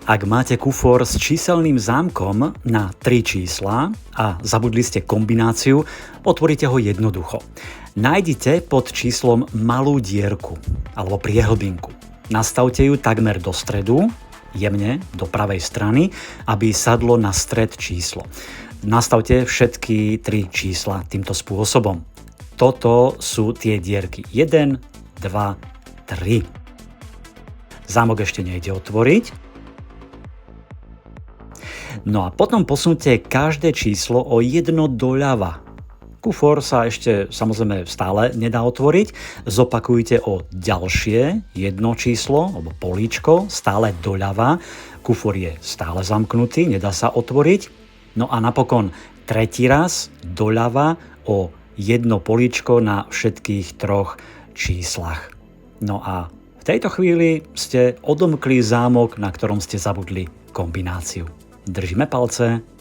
Ak máte kufor s číselným zámkom na 3 čísla a zabudli ste kombináciu, otvoríte ho jednoducho. Nájdite pod číslom malú dierku alebo priehlbinku. Nastavte ju takmer do stredu, jemne do pravej strany, aby sadlo na stred číslo. Nastavte všetky 3 čísla týmto spôsobom. Toto sú tie dierky 1, 2, 3. Zámok ešte nejde otvoriť. No a potom posunte každé číslo o 1 doľava. Kufor sa ešte samozrejme stále nedá otvoriť. Zopakujte o ďalšie jedno číslo, alebo políčko, stále doľava. Kufor je stále zamknutý, nedá sa otvoriť. No a napokon tretí raz doľava o jedno políčko na všetkých 3 číslach. No a v tejto chvíli ste odomkli zámok, na ktorom ste zabudli kombináciu. Držíme palce.